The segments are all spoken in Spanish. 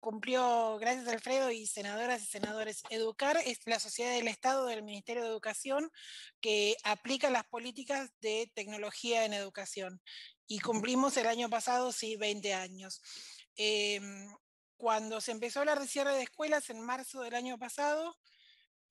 cumplió, gracias Alfredo y senadoras y senadores, Educar es la sociedad del Estado del Ministerio de Educación que aplica las políticas de tecnología en educación. Y cumplimos el año pasado, sí, 20 años. Eh, Cuando se empezó a hablar de cierre de escuelas en marzo del año pasado,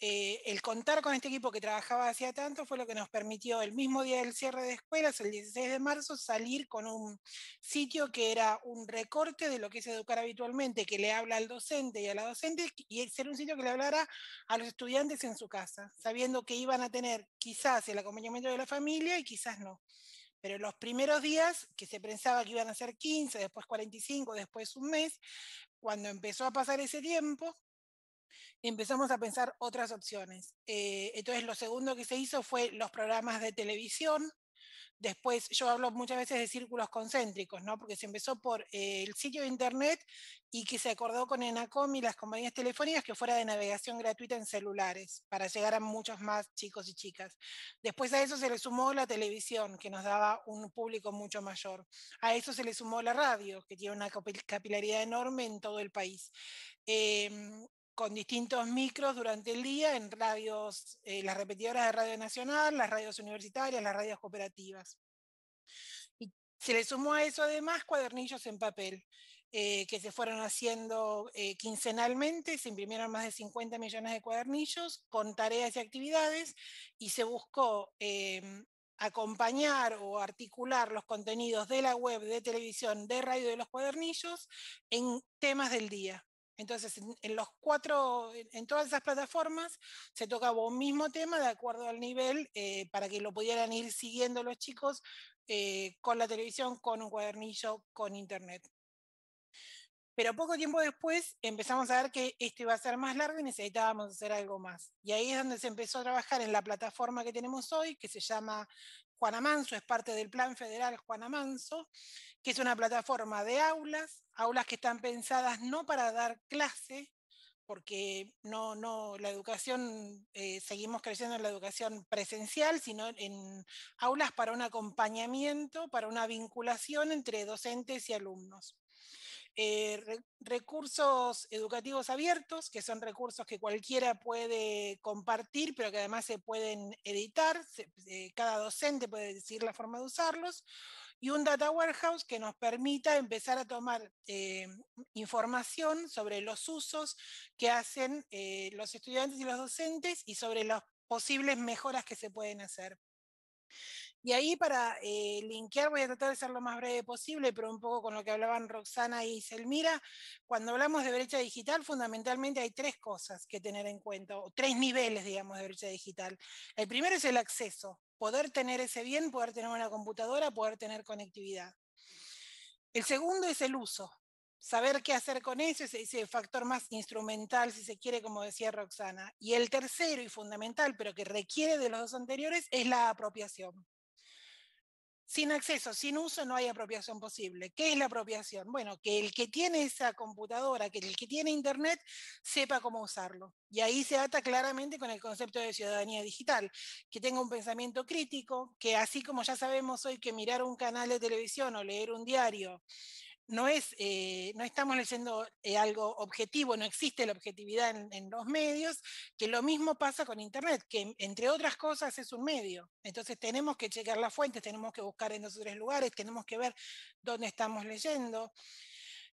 el contar con este equipo que trabajaba hacía tanto fue lo que nos permitió el mismo día del cierre de escuelas, el 16 de marzo, salir con un sitio que era un recorte de lo que es educar habitualmente, que le habla al docente y a la docente, y ser un sitio que le hablara a los estudiantes en su casa, sabiendo que iban a tener quizás el acompañamiento de la familia y quizás no. Pero los primeros días, que se pensaba que iban a ser 15, después 45, después un mes, cuando empezó a pasar ese tiempo, empezamos a pensar otras opciones. Entonces, lo segundo que se hizo fue los programas de televisión. Después, yo hablo muchas veces de círculos concéntricos, ¿no? Porque se empezó por el sitio de internet y que se acordó con ENACOM y las compañías telefónicas que fuera de navegación gratuita en celulares para llegar a muchos más chicos y chicas. Después a eso se le sumó la televisión, que nos daba un público mucho mayor. A eso se le sumó la radio, que tiene una capilaridad enorme en todo el país. Eh, con distintos micros durante el día en radios, las repetidoras de Radio Nacional, las radios universitarias, las radios cooperativas. Y se le sumó a eso además cuadernillos en papel, que se fueron haciendo quincenalmente, se imprimieron más de 50 millones de cuadernillos con tareas y actividades y se buscó acompañar o articular los contenidos de la web, de televisión, de radio de los cuadernillos en temas del día. Entonces, en los cuatro, en todas esas plataformas se tocaba un mismo tema de acuerdo al nivel para que lo pudieran ir siguiendo los chicos con la televisión, con un cuadernillo, con internet. Pero poco tiempo después empezamos a ver que esto iba a ser más largo y necesitábamos hacer algo más. Y ahí es donde se empezó a trabajar en la plataforma que tenemos hoy, que se llama Juana Manso, es parte del Plan Federal Juana Manso, que es una plataforma de aulas, aulas que están pensadas no para dar clase, porque la educación, seguimos creciendo en la educación presencial, sino en aulas para un acompañamiento, para una vinculación entre docentes y alumnos. Recursos educativos abiertos, que son recursos que cualquiera puede compartir, pero que además se pueden editar, cada docente puede decidir la forma de usarlos, y un data warehouse que nos permita empezar a tomar información sobre los usos que hacen los estudiantes y los docentes y sobre las posibles mejoras que se pueden hacer. Y ahí para linkear voy a tratar de ser lo más breve posible, pero un poco con lo que hablaban Roxana y Selmira, cuando hablamos de brecha digital, fundamentalmente hay tres cosas que tener en cuenta, o tres niveles, digamos, de brecha digital. El primero es el acceso, poder tener ese bien, poder tener una computadora, poder tener conectividad. El segundo es el uso, saber qué hacer con eso, ese factor más instrumental, si se quiere, como decía Roxana. Y el tercero y fundamental, pero que requiere de los dos anteriores, es la apropiación. Sin acceso, sin uso, no hay apropiación posible. ¿Qué es la apropiación? Bueno, que el que tiene esa computadora, que el que tiene internet, sepa cómo usarlo. Y ahí se ata claramente con el concepto de ciudadanía digital, que tenga un pensamiento crítico, que así como ya sabemos hoy que mirar un canal de televisión o leer un diario no estamos leyendo algo objetivo, no existe la objetividad en los medios, que lo mismo pasa con Internet, que entre otras cosas es un medio. Entonces tenemos que checar las fuentes, tenemos que buscar en esos tres lugares, tenemos que ver dónde estamos leyendo,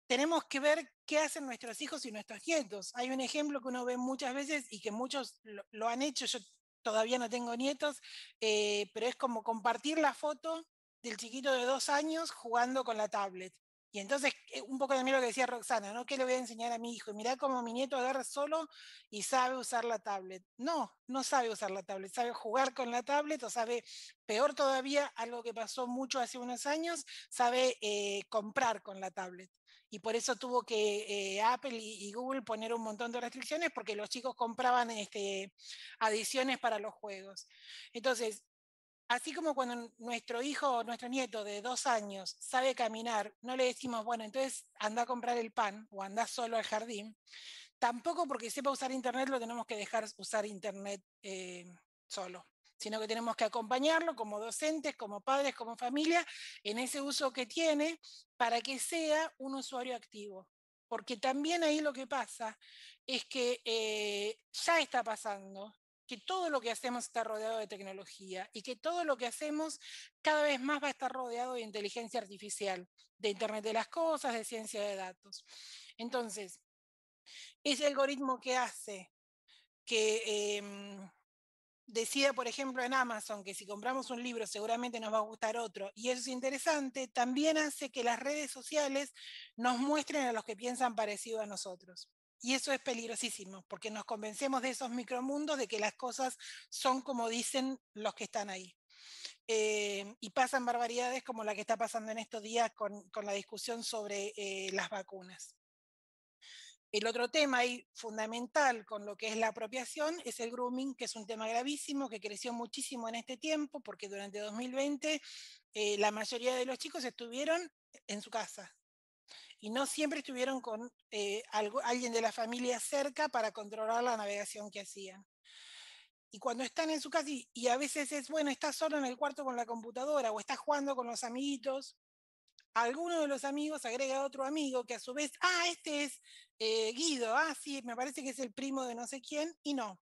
tenemos que ver qué hacen nuestros hijos y nuestros nietos. Hay un ejemplo que uno ve muchas veces y que muchos lo han hecho, yo todavía no tengo nietos, pero es como compartir la foto del chiquito de 2 años jugando con la tablet. Y entonces, un poco también lo que decía Roxana, ¿no? ¿Qué le voy a enseñar a mi hijo? Y mirá cómo mi nieto agarra solo y sabe usar la tablet. No, no sabe usar la tablet, sabe jugar con la tablet o sabe, peor todavía, algo que pasó mucho hace unos años, sabe comprar con la tablet. Y por eso tuvo que Apple y Google poner un montón de restricciones porque los chicos compraban adiciones para los juegos. Entonces, así como cuando nuestro hijo o nuestro nieto de 2 años sabe caminar, no le decimos, bueno, entonces anda a comprar el pan o anda solo al jardín, tampoco porque sepa usar Internet lo tenemos que dejar usar Internet solo, sino que tenemos que acompañarlo como docentes, como padres, como familia, en ese uso que tiene para que sea un usuario activo. porque también ahí lo que pasa es que ya está pasando que todo lo que hacemos está rodeado de tecnología y que todo lo que hacemos cada vez más va a estar rodeado de inteligencia artificial, de Internet de las cosas, de ciencia de datos. Entonces, ese algoritmo que hace que decida, por ejemplo, en Amazon, que si compramos un libro seguramente nos va a gustar otro, y eso es interesante, también hace que las redes sociales nos muestren a los que piensan parecido a nosotros. Y eso es peligrosísimo, porque nos convencemos de esos micromundos de que las cosas son como dicen los que están ahí. Y pasan barbaridades como la que está pasando en estos días con la discusión sobre las vacunas. El otro tema ahí fundamental con lo que es la apropiación es el grooming, que es un tema gravísimo, que creció muchísimo en este tiempo, porque durante 2020 la mayoría de los chicos estuvieron en su casa y no siempre estuvieron con alguien de la familia cerca para controlar la navegación que hacían. Y cuando están en su casa, y a veces es, bueno, estás solo en el cuarto con la computadora o estás jugando con los amiguitos, alguno de los amigos agrega a otro amigo que a su vez, este es Guido, sí, me parece que es el primo de no sé quién, y no.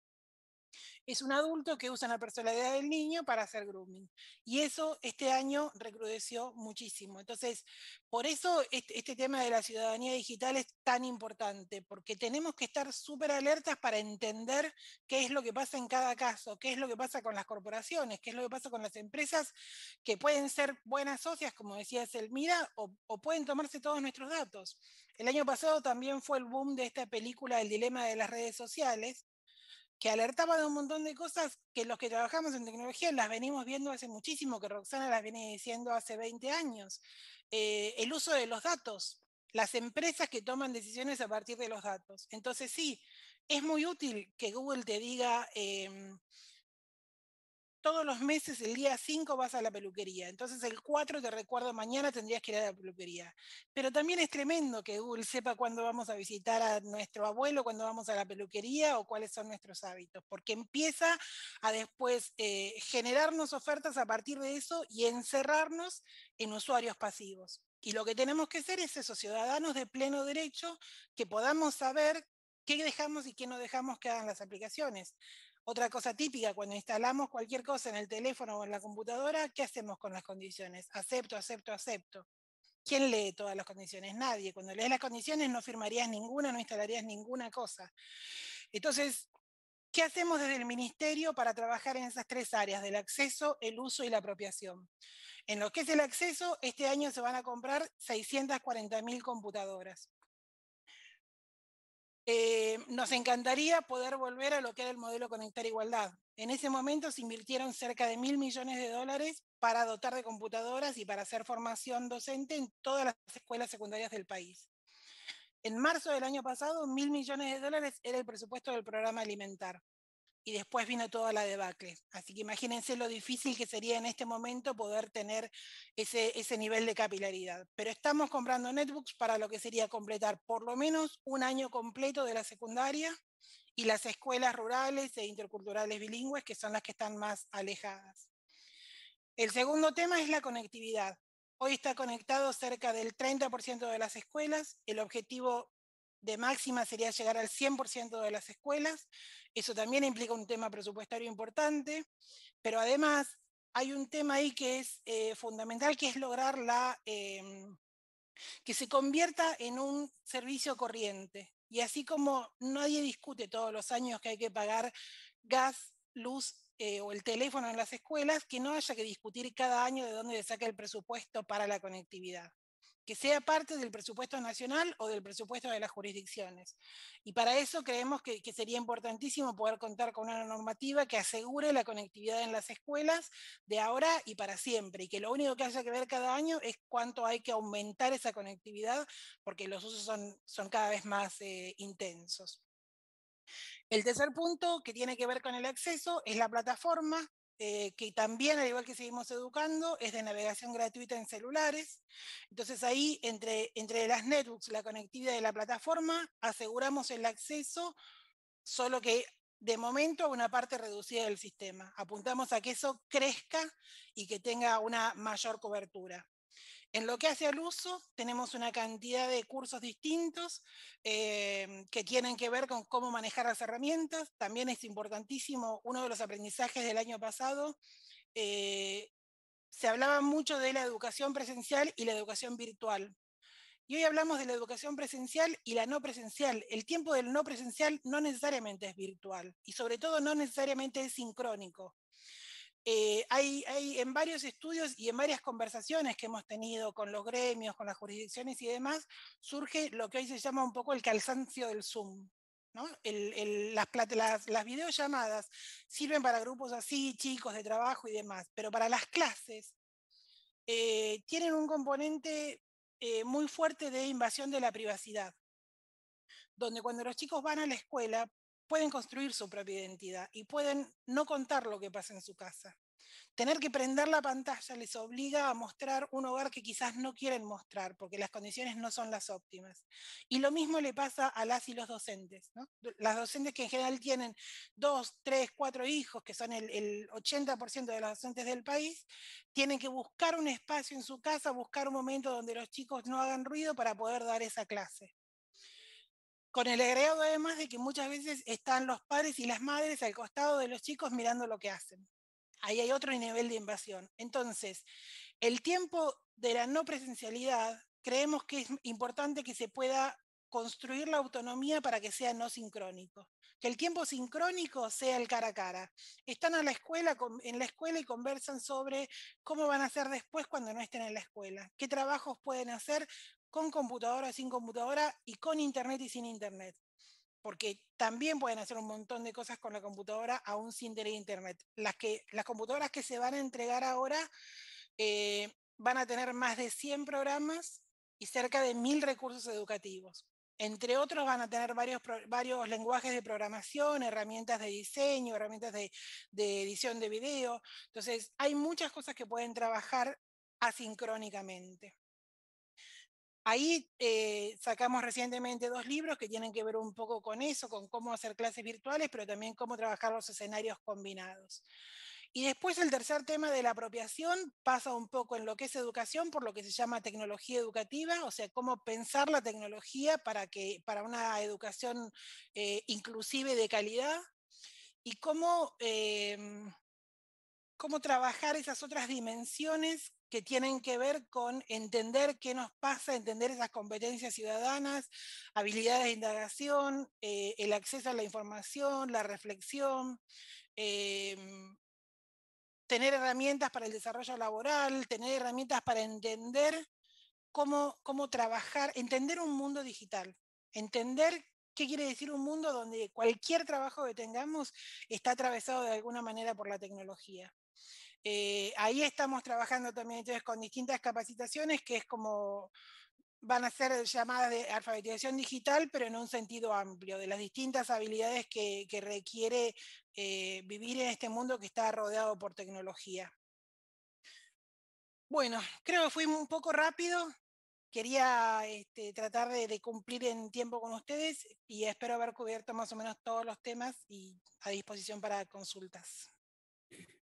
Es un adulto que usa la personalidad del niño para hacer grooming. Y eso este año recrudeció muchísimo. Entonces, por eso este tema de la ciudadanía digital es tan importante, porque tenemos que estar súper alertas para entender qué es lo que pasa en cada caso, qué es lo que pasa con las corporaciones, qué es lo que pasa con las empresas que pueden ser buenas socias, como decía Selmira, o pueden tomarse todos nuestros datos. El año pasado también fue el boom de esta película El dilema de las redes sociales, que alertaba de un montón de cosas que los que trabajamos en tecnología las venimos viendo hace muchísimo, que Roxana las viene diciendo hace 20 años. El uso de los datos, las empresas que toman decisiones a partir de los datos. Entonces sí, es muy útil que Google te diga, todos los meses, el día 5 vas a la peluquería. Entonces el 4 te recuerdo, mañana tendrías que ir a la peluquería. Pero también es tremendo que Google sepa cuándo vamos a visitar a nuestro abuelo, cuándo vamos a la peluquería o cuáles son nuestros hábitos, porque empieza a después generarnos ofertas a partir de eso y encerrarnos en usuarios pasivos. Y lo que tenemos que ser es esos ciudadanos de pleno derecho que podamos saber qué dejamos y qué no dejamos que hagan las aplicaciones. Otra cosa típica, cuando instalamos cualquier cosa en el teléfono o en la computadora, ¿qué hacemos con las condiciones? Acepto, acepto, acepto. ¿Quién lee todas las condiciones? Nadie. Cuando lees las condiciones no firmarías ninguna, no instalarías ninguna cosa. Entonces, ¿qué hacemos desde el ministerio para trabajar en esas tres áreas, del acceso, el uso y la apropiación? En lo que es el acceso, este año se van a comprar 640.000 computadoras. Nos encantaría poder volver a lo que era el modelo Conectar Igualdad. En ese momento se invirtieron cerca de $1.000 millones para dotar de computadoras y para hacer formación docente en todas las escuelas secundarias del país. En marzo del año pasado, $1.000 millones era el presupuesto del programa Alimentar. Y después vino toda la debacle. Así que imagínense lo difícil que sería en este momento poder tener ese nivel de capilaridad. Pero estamos comprando netbooks para lo que sería completar por lo menos un año completo de la secundaria y las escuelas rurales e interculturales bilingües, que son las que están más alejadas. El segundo tema es la conectividad. Hoy está conectado cerca del 30% de las escuelas. El objetivo de máxima sería llegar al 100% de las escuelas. Eso también implica un tema presupuestario importante, pero además hay un tema ahí que es fundamental, que es lograr que se convierta en un servicio corriente. Y así como nadie discute todos los años que hay que pagar gas, luz o el teléfono en las escuelas, que no haya que discutir cada año de dónde se saca el presupuesto para la conectividad, que sea parte del presupuesto nacional o del presupuesto de las jurisdicciones. Y para eso creemos que sería importantísimo poder contar con una normativa que asegure la conectividad en las escuelas de ahora y para siempre, y que lo único que haya que ver cada año es cuánto hay que aumentar esa conectividad, porque los usos son cada vez más intensos. El tercer punto, que tiene que ver con el acceso, es la plataforma, que también, al igual que seguimos educando, es de navegación gratuita en celulares. Entonces ahí, entre las netbooks, la conectividad de la plataforma, aseguramos el acceso, solo que de momento a una parte reducida del sistema. Apuntamos a que eso crezca y que tenga una mayor cobertura. En lo que hace al uso, tenemos una cantidad de cursos distintos que tienen que ver con cómo manejar las herramientas. También es importantísimo, uno de los aprendizajes del año pasado, se hablaba mucho de la educación presencial y la educación virtual. Y hoy hablamos de la educación presencial y la no presencial. El tiempo del no presencial no necesariamente es virtual y sobre todo no necesariamente es sincrónico. Hay en varios estudios y en varias conversaciones que hemos tenido con los gremios, con las jurisdicciones y demás, surge lo que hoy se llama un poco el cansancio del Zoom. ¿No? Las videollamadas sirven para grupos así, chicos de trabajo y demás, pero para las clases tienen un componente muy fuerte de invasión de la privacidad, donde cuando los chicos van a la escuela pueden construir su propia identidad y pueden no contar lo que pasa en su casa. Tener que prender la pantalla les obliga a mostrar un hogar que quizás no quieren mostrar porque las condiciones no son las óptimas. Y lo mismo le pasa a las y los docentes, ¿no? Las docentes que en general tienen 2, 3, 4 hijos, que son el 80% de las docentes del país, tienen que buscar un espacio en su casa, buscar un momento donde los chicos no hagan ruido para poder dar esa clase. Con el agregado además de que muchas veces están los padres y las madres al costado de los chicos mirando lo que hacen. Ahí hay otro nivel de invasión. Entonces, el tiempo de la no presencialidad, creemos que es importante que se pueda construir la autonomía para que sea no sincrónico. Que el tiempo sincrónico sea el cara a cara. Están en la escuela y conversan sobre cómo van a hacer después cuando no estén en la escuela. Qué trabajos pueden hacer con computadora, sin computadora y con internet y sin internet, porque también pueden hacer un montón de cosas con la computadora aún sin tener internet. Las computadoras que se van a entregar ahora van a tener más de 100 programas y cerca de 1000 recursos educativos. Entre otros van a tener varios lenguajes de programación, herramientas de diseño, herramientas de edición de video. Entonces, hay muchas cosas que pueden trabajar asincrónicamente. Ahí sacamos recientemente 2 libros que tienen que ver un poco con eso, con cómo hacer clases virtuales, pero también cómo trabajar los escenarios combinados. Y después el tercer tema de la apropiación pasa un poco en lo que es educación, por lo que se llama tecnología educativa, o sea, cómo pensar la tecnología para una educación inclusive de calidad y cómo trabajar esas otras dimensiones que tienen que ver con entender qué nos pasa, entender esas competencias ciudadanas, habilidades de indagación, el acceso a la información, la reflexión, eh, tener herramientas para el desarrollo laboral, tener herramientas para entender cómo trabajar, entender un mundo digital, entender qué quiere decir un mundo donde cualquier trabajo que tengamos está atravesado de alguna manera por la tecnología. Ahí estamos trabajando también entonces con distintas capacitaciones, que es como van a ser llamadas de alfabetización digital, pero en un sentido amplio, de las distintas habilidades que requiere vivir en este mundo que está rodeado por tecnología. Bueno, creo que fui un poco rápido. Quería tratar de cumplir en tiempo con ustedes y espero haber cubierto más o menos todos los temas y a disposición para consultas.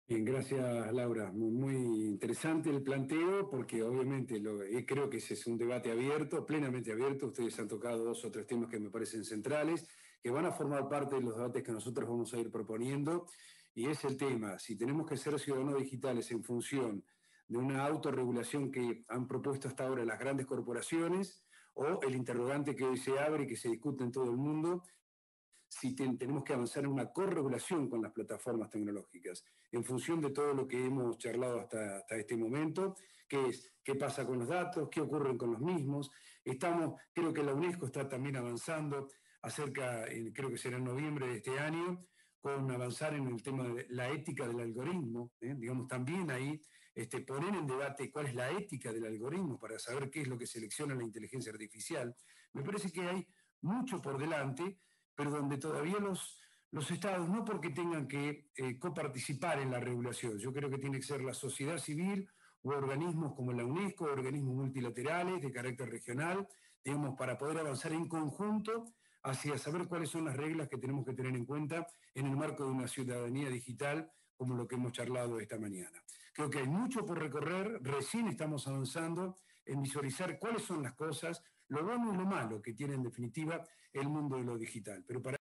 Bien, gracias Laura. Muy interesante el planteo porque obviamente creo que ese es un debate abierto, plenamente abierto. Ustedes han tocado 2 o 3 temas que me parecen centrales, que van a formar parte de los debates que nosotros vamos a ir proponiendo. Y es el tema, si tenemos que ser ciudadanos digitales en función de una autorregulación que han propuesto hasta ahora las grandes corporaciones o el interrogante que hoy se abre y que se discute en todo el mundo, si tenemos que avanzar en una corregulación con las plataformas tecnológicas, en función de todo lo que hemos charlado hasta este momento, que es qué pasa con los datos, qué ocurre con los mismos. Creo que la UNESCO está también avanzando creo que será en noviembre de este año, con avanzar en el tema de la ética del algoritmo, digamos, también ahí poner en debate cuál es la ética del algoritmo para saber qué es lo que selecciona la inteligencia artificial. Me parece que hay mucho por delante, pero donde todavía los estados, no porque tengan que coparticipar en la regulación, yo creo que tiene que ser la sociedad civil o organismos como la UNESCO, organismos multilaterales de carácter regional, digamos, para poder avanzar en conjunto hacia saber cuáles son las reglas que tenemos que tener en cuenta en el marco de una ciudadanía digital como lo que hemos charlado esta mañana. Creo que hay mucho por recorrer, recién estamos avanzando en visualizar cuáles son las cosas, lo bueno y lo malo que tiene en definitiva el mundo de lo digital. Pero para